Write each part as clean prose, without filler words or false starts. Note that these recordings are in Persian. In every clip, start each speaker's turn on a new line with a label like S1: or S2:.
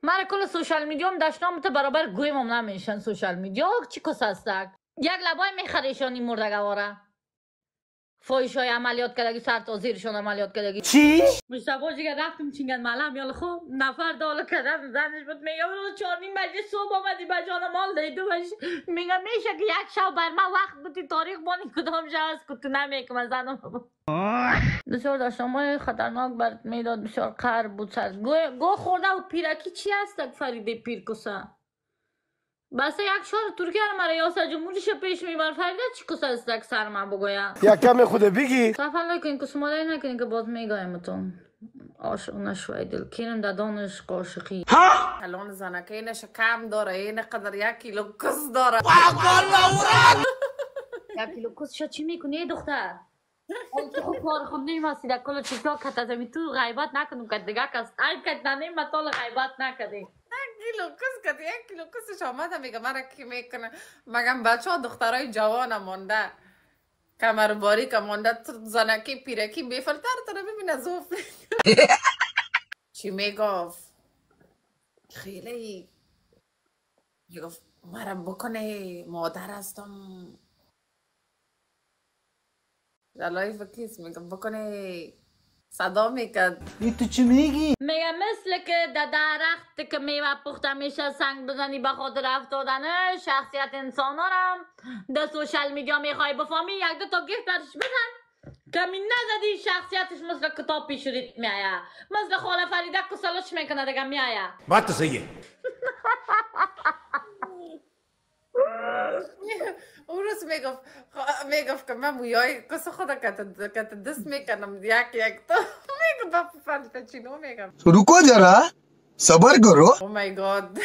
S1: مرا کل سوشال میدیام داشتم تا برابر گویم هم نمیشن سوشال میدیا چی کس هستک یک لبای میخریشانی مردگواره فایش های عملیات کردگی سر تا زیرشون عملیات کردگی
S2: چی؟
S1: مشتبه جیگر رفتم چینگن ملم یالا خوب نفر دالا کردم زنش بود میگم روز 4 بجه صبح آمدی بجانا مال دهی 2 بجه میگم میشه که یک شب بر من وقت بودی تاریخ بانی کدام شب است که تو نمیکنم زنم بسیار داشتم ما خطرناک برات میداد بسیار قهر بود سر گو خورده و پیرکی چی هست فریده پیرکسه بس یک شهر ترکیه رو مرا ریاست جمهوریش پیش میبر فریده چی کسه است سر من بگویا
S2: یک کم خود بگی
S1: تفعله کن که سماله نکنین که باز میگایم تو عاشق نشوی دل کینم در دانش قاشقی
S3: الان زنکه اینش کم داره این قدر 1 کیلو کس داره
S1: 1 کیلو کس شد چی میکنی دختر تو خوب کار خود نیمستی در کل چیزا کت از تو غیبت نکنم که دیگه کس عیب کت ننیم مطال غیبت نکدی
S3: 1 کیلو کس کد 1 کیلو کسش آمده میگه مرا کی میکنه مگم بچه ها دخترای جوان مانده کمرباری که مانده زنکی پیرکی بیفلتر تو رو ببینه زوف چی میگفت خیلی میگفت مرا بکنه مادر هستم در لایف کیس میگم بکنه صدا میکرد
S2: این تو چی میگی؟
S1: میگه مثل که در درخت که میوه پخته میشه سنگ بزنی به خاطر افتادنه شخصیت انسان ها رم در سوشل میدیا میخوای بفهمی 1-2 تا گیفت برش بزن کمی نزدی شخصیتش مثل کتاب پیشوریت میایه مثل خاله فریده کسلش میکنه دیگه میایه
S4: بات تو صحیحه
S3: اون روز میگفت که من مویای کس خدا کت دست میکنم یک تا میگم بفرد چینو میگم
S5: रुको जरा सबर करो
S3: او مای گاد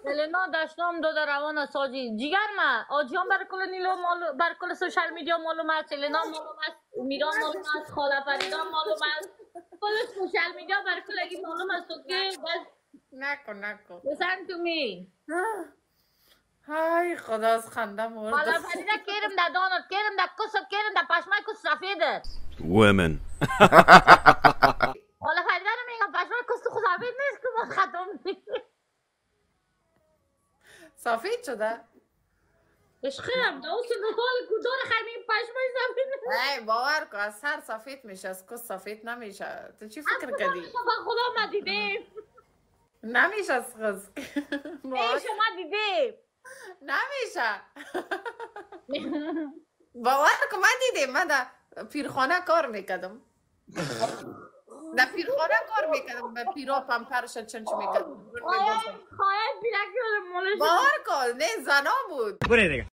S1: النا داشتم دو در روان ساجی جیگر ما آجیان بر کل نیلو مالو بر کل سوشال میدیا معلوم است النا معلوم است میران معلوم است خاله فریدا معلوم است کل سوشال میدیا بر کل اگه معلوم است که بس
S3: نکن
S1: listen to me
S3: های خدا از خنده مرد
S1: خاله فریدا کرم در دانت کرم در کسب کرم در پشمای کس سفیده
S4: women
S1: خاله فریدا رو میگم پشمای کس خود سفید نیست که ما ختم نیست
S3: سفید شده
S1: عشقم دوست نطال کدار خیلی پشمای سفید نیست
S3: ای باور کن از سر سفید میشه از کس سفید نمیشه تو چی فکر کردی
S1: خدا ما دیدیم
S3: نمیشه از خز
S1: ای شما دیدیم
S3: نمیشه باور کن من دیدیم من در پیرخانه کار میکردم در پیرخانه کار میکردم به پیرا پمپرش چنچ میکردم
S1: خواهد بیرکی رو مولش
S3: باور کن نه زنا بود
S4: بره دیگه